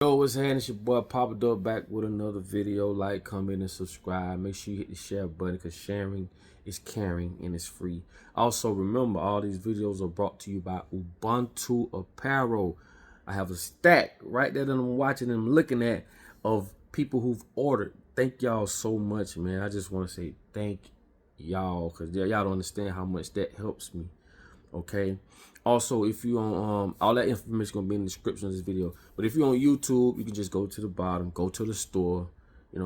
Yo, what's happening? It's your boy Papa Dog back with another video. Like, comment, and subscribe. Make sure you hit the share button because sharing is caring and it's free. Also, remember, all these videos are brought to you by Ubuntu Apparel. I have a stack right there that I'm watching and looking at of people who've ordered. Thank y'all so much, man. I just want to say thank y'all because y'all don't understand how much that helps me. Okay, also if you on all that information gonna be in the description of this video, but if you're on YouTube, you can just go to the bottom, go to the store,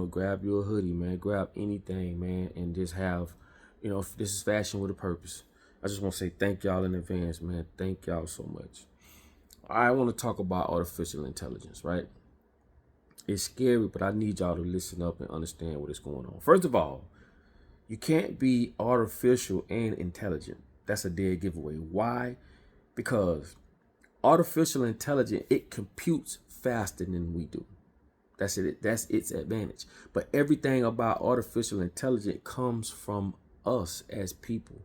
grab your hoodie, man, grab anything, man, and just have, this is fashion with a purpose. I just want to say thank y'all in advance, man. Thank y'all so much. I want to talk about artificial intelligence, right? It's scary, but I need y'all to listen up and understand what is going on. First of all, you can't be artificial and intelligent. That's a dead giveaway. Why? Because artificial intelligence, it computes faster than we do. That's it. That's its advantage. But everything about artificial intelligence comes from us as people.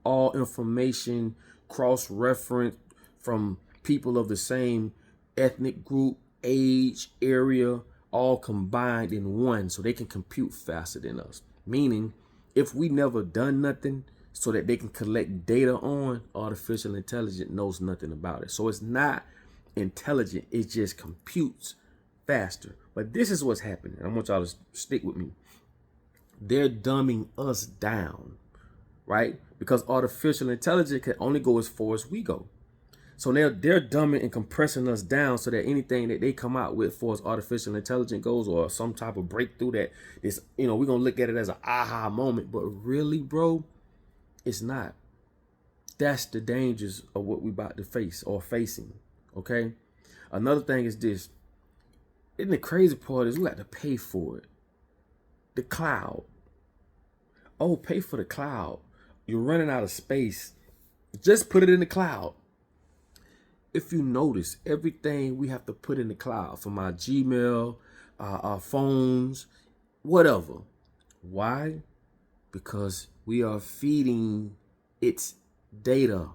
All information cross-referenced from people of the same ethnic group, age, area, all combined in one, so they can compute faster than us. Meaning, if we never done nothing so that they can collect data on, artificial intelligence knows nothing about it. So it's not intelligent, it just computes faster. But this is what's happening. I want y'all to stick with me. They're dumbing us down, right? Because artificial intelligence can only go as far as we go. So they're dumbing and compressing us down so that anything that they come out with for as artificial intelligence goes, or some type of breakthrough that is, we're gonna look at it as an aha moment. But really, bro, it's not. That's the dangers of what we about to face or facing. Okay. Another thing is this. And the crazy part is we got to pay for it. The cloud. Oh, pay for the cloud. You're running out of space. Just put it in the cloud. If you notice, everything we have to put in the cloud, from our Gmail, our phones, whatever. Why? Because we are feeding its data.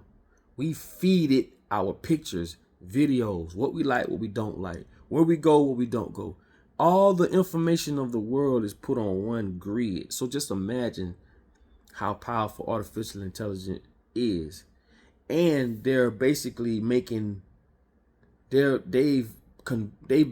We feed it our pictures, videos, what we like, what we don't like, where we go, where we don't go. All the information of the world is put on one grid. So just imagine how powerful artificial intelligence is. And they're basically making, they've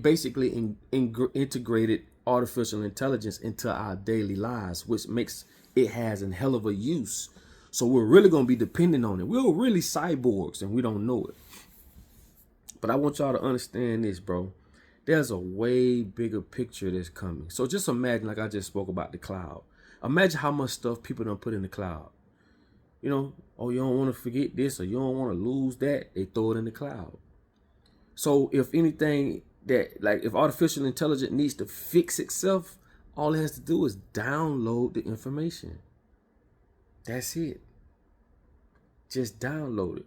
basically integrated artificial intelligence into our daily lives, which makes it has a hell of a use. So we're really going to be dependent on it. We're really cyborgs and we don't know it. But I want y'all to understand this, bro. There's a way bigger picture that's coming. So just imagine, like I just spoke about the cloud. Imagine how much stuff people don't put in the cloud. Oh, you don't want to forget this or you don't want to lose that. They throw it in the cloud. So if anything that, like, if artificial intelligence needs to fix itself, all it has to do is download the information. That's it. Just download it.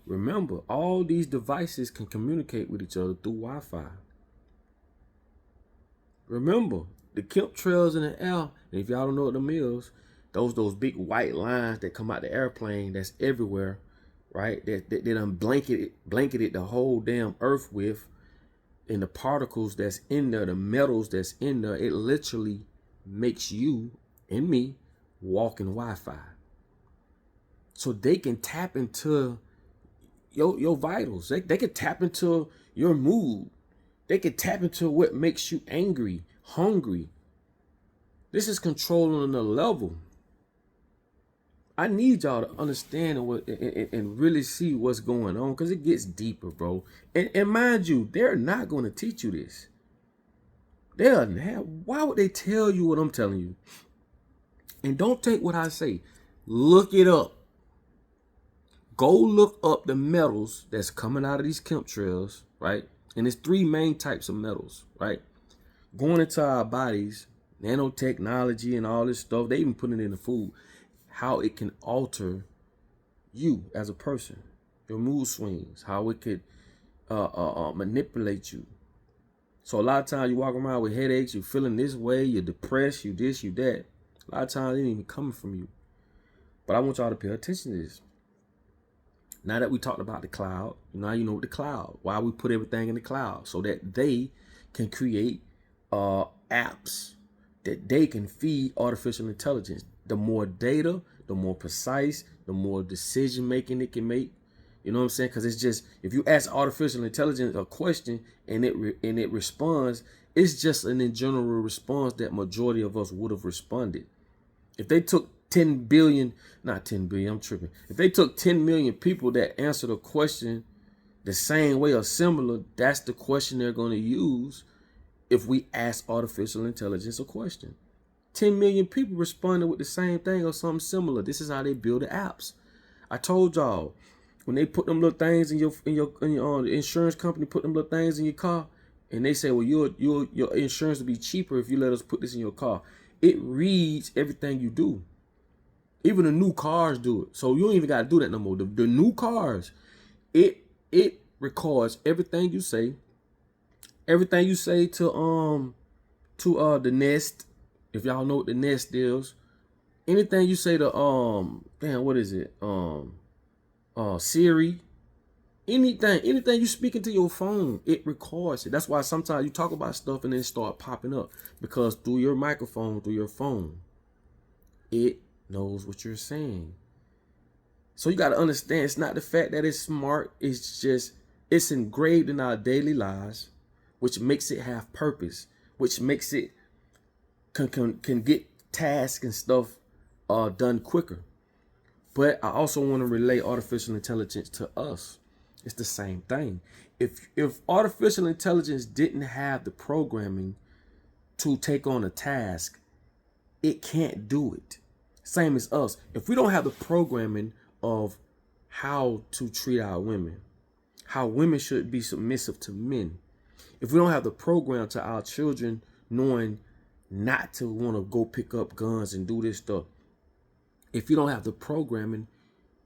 Remember, all these devices can communicate with each other through Wi-Fi. Remember, the chemtrails in the air, and if y'all don't know what them is, those big white lines that come out the airplane that's everywhere, right? That done blanketed the whole damn earth with, and the particles that's in there, the metals that's in there, it literally makes you and me walk in Wi-Fi. So they can tap into your vitals. They can tap into your mood. They can tap into what makes you angry, hungry. This is controlling the level. I need y'all to understand and really see what's going on, because it gets deeper, bro. And mind you, they're not going to teach you this. Why would they tell you what I'm telling you? And don't take what I say. Look it up. Go look up the metals that's coming out of these chemtrails, right? And it's three main types of metals, right? Going into our bodies, nanotechnology and all this stuff. They even put it in the food. How it can alter you as a person, your mood swings, how it could manipulate you. So a lot of times you walk around with headaches, you're feeling this way, you're depressed, you this, you that. A lot of times it ain't even coming from you. But I want y'all to pay attention to this. Now that we talked about the cloud, now you know the cloud. Why we put everything in the cloud, so that they can create apps that they can feed artificial intelligence. The more data, the more precise, the more decision making it can make. You know what I'm saying? Because it's just, if you ask artificial intelligence a question and it responds, it's just an in general response that majority of us would have responded. If they took 10 billion, not 10 billion, I'm tripping. If they took 10 million people that answered a question the same way or similar, that's the question they're going to use if we ask artificial intelligence a question. 10 million people responded with the same thing or something similar. This is how they build the apps. I told y'all, when they put them little things in your insurance company, put them little things in your car, and they say, well, your insurance will be cheaper if you let us put this in your car. It reads everything you do. Even the new cars do it. So you don't even got to do that no more. The new cars, it records everything you say. Everything you say to the Nest, if y'all know what the Nest is. Anything you say to what is it? Siri. Anything you speak into your phone, it records it. That's why sometimes you talk about stuff and then start popping up, because through your microphone, through your phone, it knows what you're saying. So you got to understand, it's not the fact that it's smart. It's just, it's engraved in our daily lives, which makes it have purpose, which makes it can get tasks and stuff done quicker. But I also want to relate artificial intelligence to us. It's the same thing. If artificial intelligence didn't have the programming to take on a task, it can't do it. Same as us. If we don't have the programming of how to treat our women, how women should be submissive to men, if we don't have the program to our children knowing not to want to go pick up guns and do this stuff, if you don't have the programming,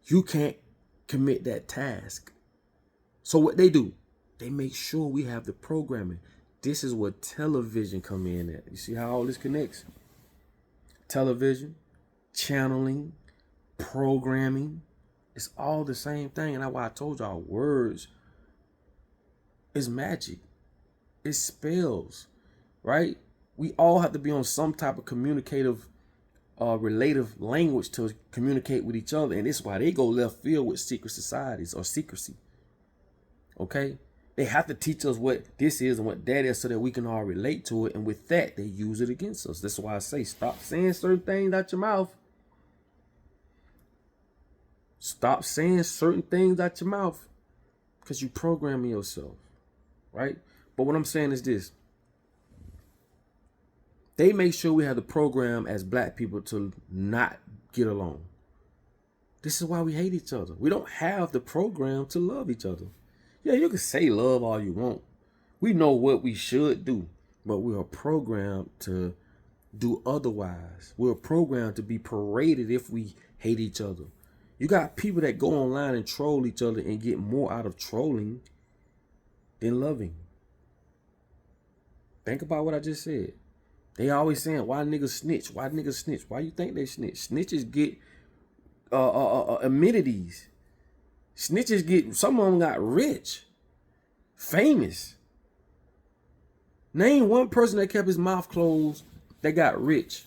you can't commit that task. So what they do, they make sure we have the programming. This is where television come in at. You see how all this connects? Television, channeling, programming, it's all the same thing. And that's why I told y'all, words is magic. It's spells, right? We all have to be on some type of communicative relative language to communicate with each other. And this is why they go left field with secret societies or secrecy. Okay? They have to teach us what this is and what that is so that we can all relate to it. And with that, they use it against us. That's why I say, stop saying certain things out your mouth. Stop saying certain things out your mouth, because you programming yourself, right? But what I'm saying is this. They make sure we have the program as black people to not get along. This is why we hate each other. We don't have the program to love each other. Yeah, you can say love all you want. We know what we should do, but we are programmed to do otherwise. We're programmed to be paraded if we hate each other. You got people that go online and troll each other and get more out of trolling than loving. Think about what I just said. They always saying, why niggas snitch? Why niggas snitch? Why you think they snitch? Snitches get amenities. Snitches get, some of them got rich, famous. Name one person that kept his mouth closed that got rich,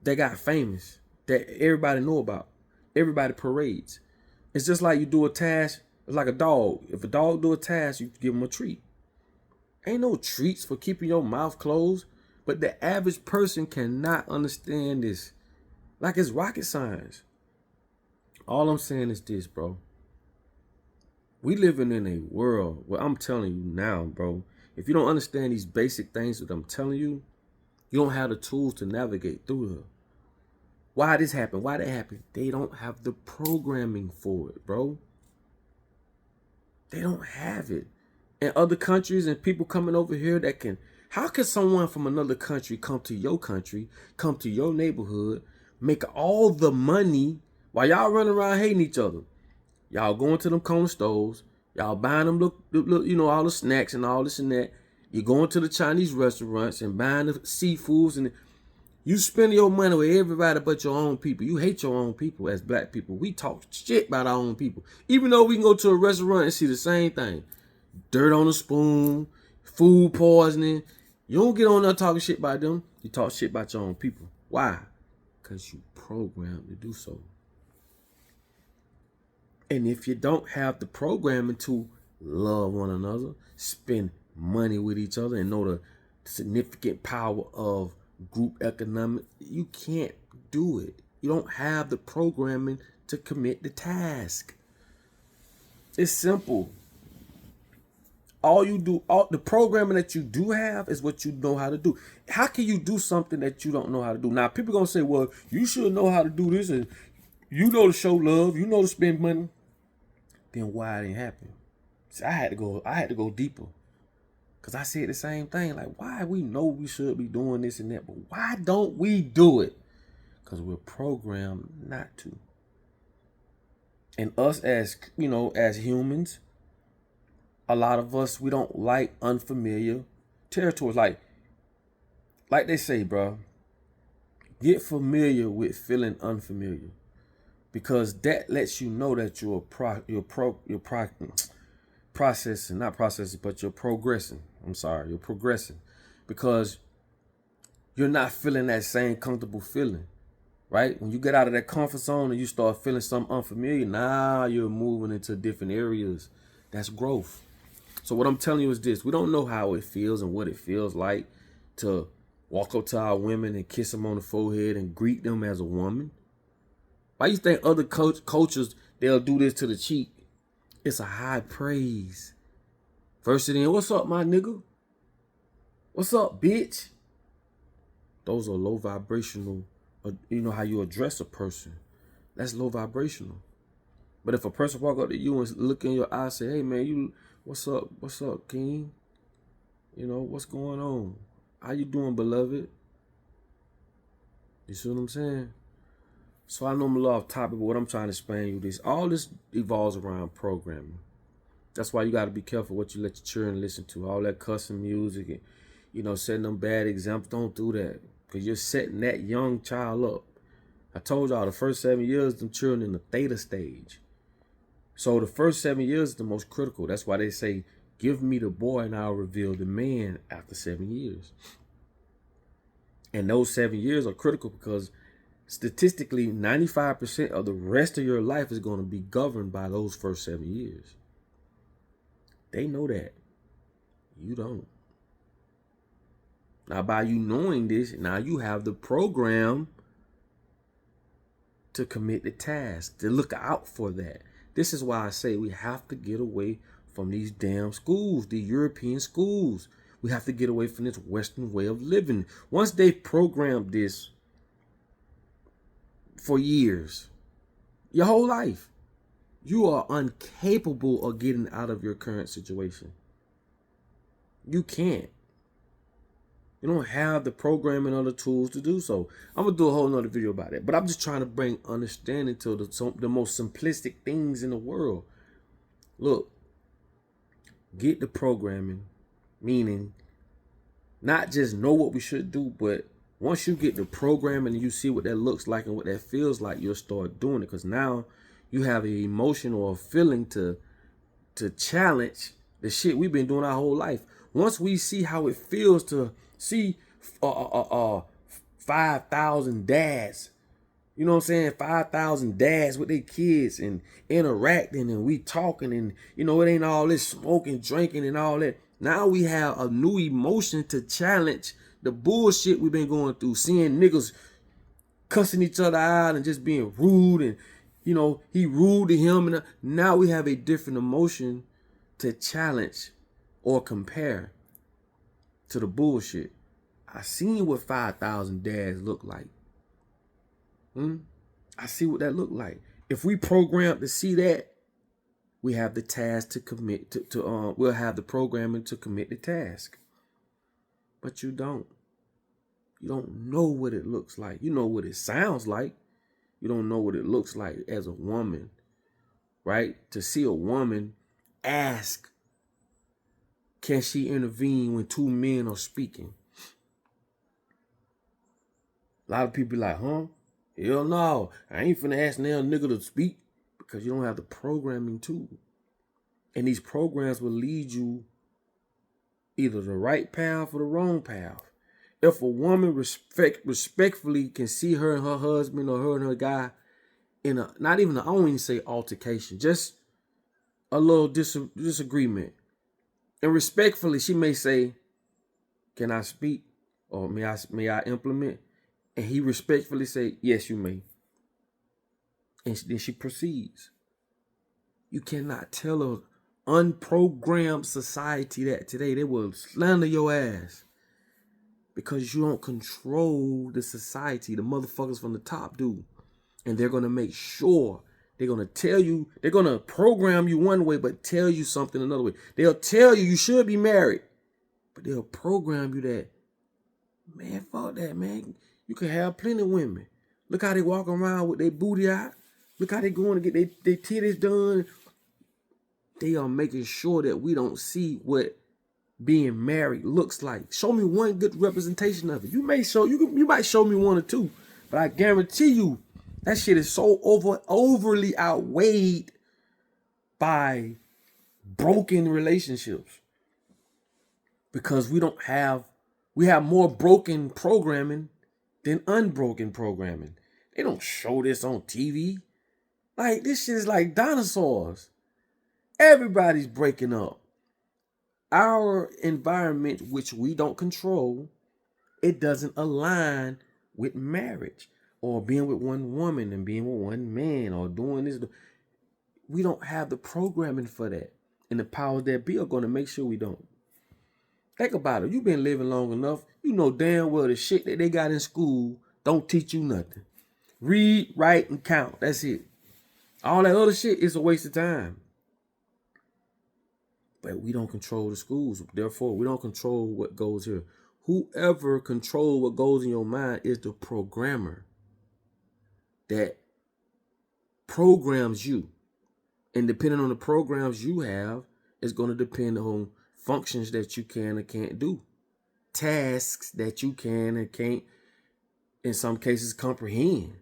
that got famous, that everybody know about. Everybody parades. It's just like you do a task. It's like a dog. If a dog do a task, you give him a treat. Ain't no treats for keeping your mouth closed. But the average person cannot understand this. Like it's rocket science. All I'm saying is this, bro. We living in a world where I'm telling you now, bro, if you don't understand these basic things that I'm telling you, you don't have the tools to navigate through here. Why this happened? Why that happened? They don't have the programming for it, bro. They don't have it. And other countries and people coming over here that can, how can someone from another country, come to your neighborhood, make all the money while y'all running around hating each other? Y'all going to them corner stores, y'all buying them, look, all the snacks and all this and that. You're going to the Chinese restaurants and buying the seafoods, and You spend your money with everybody but your own people. You hate your own people as black people. We talk shit about our own people. Even though we can go to a restaurant and see the same thing. Dirt on the spoon, food poisoning. You don't get on there talking shit about them. You talk shit about your own people. Why? Because you programmed to do so. And if you don't have the programming to love one another, spend money with each other, and know the significant power of group economic, you can't do it. You don't have the programming to commit the task. It's simple. All you do, all the programming that you do have is what you know how to do. How can you do something that you don't know how to do? Now, people gonna say, well, you should know how to do this, and you know to show love, you know to spend money. Then why it didn't happen? See, I had to go deeper. Cause I said the same thing. Like, why we know we should be doing this and that, but why don't we do it? Cause we're programmed not to. And us as, you know, as humans, a lot of us, we don't like unfamiliar territories. Like they say, bro, get familiar with feeling unfamiliar, because that lets you know that you're processing, not processing, but you're progressing. I'm sorry, you're progressing, because you're not feeling that same comfortable feeling, right? When you get out of that comfort zone and you start feeling something unfamiliar, now you're moving into different areas. That's growth. So what I'm telling you is this: we don't know how it feels and what it feels like to walk up to our women and kiss them on the forehead and greet them as a woman. Why you think other cultures, they'll do this to the cheek? It's a high praise. Versus then, what's up, my nigga? What's up, bitch? Those are low vibrational. You know how you address a person. That's low vibrational. But if a person walk up to you and look in your eyes, say, hey man, what's up, King? You know, what's going on? How you doing, beloved? You see what I'm saying? So I know I'm a little off topic, but what I'm trying to explain you this, all this evolves around programming. That's why you got to be careful what you let your children listen to. All that cussing music and, you know, setting them bad examples. Don't do that, because you're setting that young child up. I told y'all the first 7 years, them children in the theta stage. So the first 7 years is the most critical. That's why they say, give me the boy and I'll reveal the man after 7 years. And those 7 years are critical because statistically, 95% of the rest of your life is going to be governed by those first 7 years. They know that. You don't. Now, by you knowing this, now you have the program to commit the task, to look out for that. This is why I say we have to get away from these damn schools, the European schools. We have to get away from this Western way of living. Once they programmed this for years, your whole life, you are incapable of getting out of your current situation. You can't. You don't have the programming or the tools to do so. I'm going to do a whole nother video about it. But I'm just trying to bring understanding to the most simplistic things in the world. Look, get the programming, meaning not just know what we should do, but once you get the programming and you see what that looks like and what that feels like, you'll start doing it. Because now you have an emotion or a feeling to challenge the shit we've been doing our whole life. Once we see how it feels to see 5,000 dads, you know what I'm saying, 5,000 dads with their kids and interacting, and we talking, and you know, it ain't all this smoking, drinking and all that. Now we have a new emotion to challenge the bullshit we've been going through, seeing niggas cussing each other out and just being rude, and you know, he rude to him, and now we have a different emotion to challenge or compare to the bullshit. I seen what 5,000 dads look like. I see what that look like. If we program to see that, we have the task to commit to we'll have the programming to commit the task. But you don't. You don't know what it looks like. You know what it sounds like. You don't know what it looks like as a woman, right? To see a woman ask, can she intervene when two men are speaking? A lot of people be like, huh? Hell no. I ain't finna ask now nigga to speak, because you don't have the programming tool. And these programs will lead you either the right path or the wrong path. If a woman respectfully can see her and her husband, or her and her guy in a, not even, I don't even say altercation, just a little disagreement, and respectfully she may say, can I speak, or may I implement? And he respectfully say, yes, you may. And then she proceeds. You cannot tell an unprogrammed society that today. They will slander your ass because you don't control the society. The motherfuckers from the top do. And they're going to make sure, they're going to tell you, they're going to program you one way, but tell you something another way. They'll tell you you should be married, but they'll program you that, man, fuck that, man. You can have plenty of women. Look how they walk around with their booty out. Look how they going to get their titties done. They are making sure that we don't see what being married looks like. Show me one good representation of it. You might show me one or two, but I guarantee you that shit is so overly outweighed by broken relationships, because we have more broken programming than unbroken programming. They don't show this on TV. Like, this shit is like dinosaurs. Everybody's breaking up. Our environment, which we don't control, it doesn't align with marriage or being with one woman and being with one man or doing this. We don't have the programming for that. And the powers that be are going to make sure we don't. Think about it. You've been living long enough. You know damn well the shit that they got in school don't teach you nothing. Read, write, and count. That's it. All that other shit is a waste of time. But we don't control the schools. Therefore, we don't control what goes here. Whoever controls what goes in your mind is the programmer that programs you. And depending on the programs you have, it's going to depend on functions that you can or can't do. Tasks that you can and can't, in some cases, comprehend.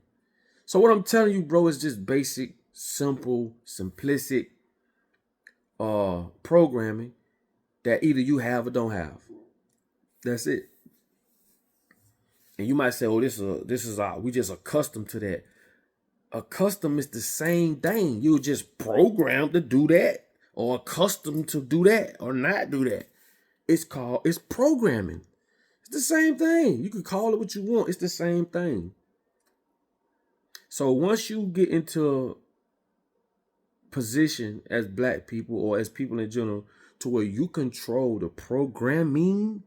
So what I'm telling you, bro, is just basic, simple, simplistic programming that either you have or don't have. That's it. And you might say, oh, this is we just accustomed to that. Accustomed is the same thing. You're just programmed to do that, or accustomed to do that, or not do that. It's programming. It's the same thing. You can call it what you want. It's the same thing. So once you get into position as black people or as people in general to where you control the programming,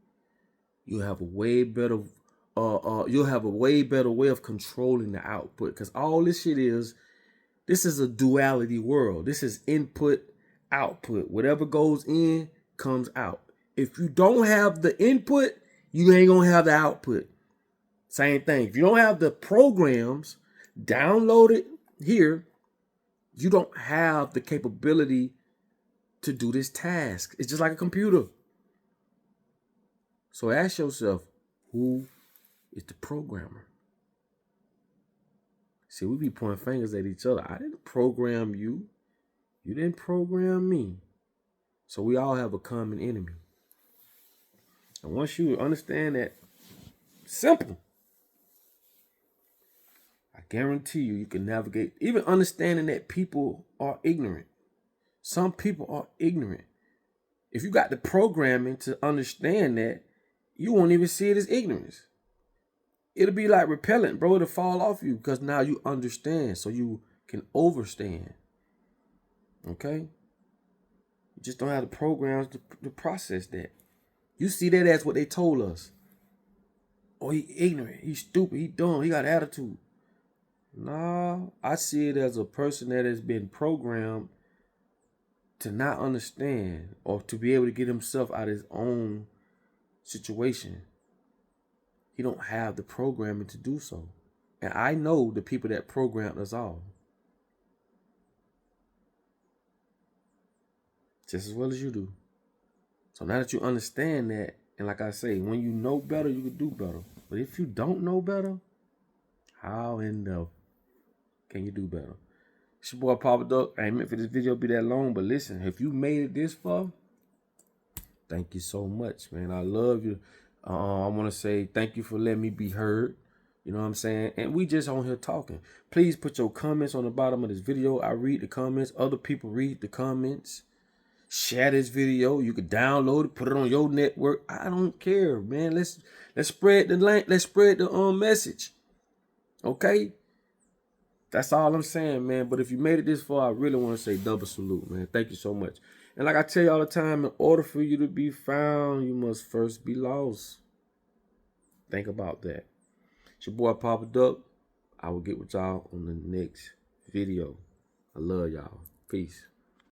you have a way better way of controlling the output. Because all this shit this is a duality world. This is input, output. Whatever goes in comes out. If you don't have the input, you ain't gonna have the output. Same thing. If you don't have the programs downloaded here, you don't have the capability to do this task. It's just like a computer. So ask yourself, who is the programmer? See, we be pointing fingers at each other. I didn't program you. You didn't program me. So we all have a common enemy. And once you understand that, simple, I guarantee you can navigate. Even understanding that people are ignorant. Some people are ignorant. If you got the programming to understand that, you won't even see it as ignorance. It'll be like repellent, bro. It'll fall off you because now you understand, so you can overstand. Okay? You just don't have the programs to process that. You see that as what they told us. Oh, he ignorant. He's stupid. He dumb. He got attitude. Nah, I see it as a person that has been programmed to not understand or to be able to get himself out of his own situation. He don't have the programming to do so. And I know the people that programmed us all. Just as well as you do. So now that you understand that, and like I say, when you know better, you can do better. But if you don't know better, How in the can you do better? It's your boy Papa Duck. I ain't meant for this video to be that long, but listen, if you made it this far, thank you so much, man. I love you. I want to say thank you for letting me be heard. You know what I'm saying? And we just on here talking. Please put your comments on the bottom of this video. I read the comments. Other people read the comments. Share this video. You can download it, put it on your network. I don't care, man. Let's spread the link. Let's spread the message. Okay? That's all I'm saying, man. But if you made it this far, I really want to say double salute, man. Thank you so much. And like I tell you all the time, in order for you to be found, you must first be lost. Think about that. It's your boy Papa Duck. I will get with y'all on the next video. I love y'all. Peace.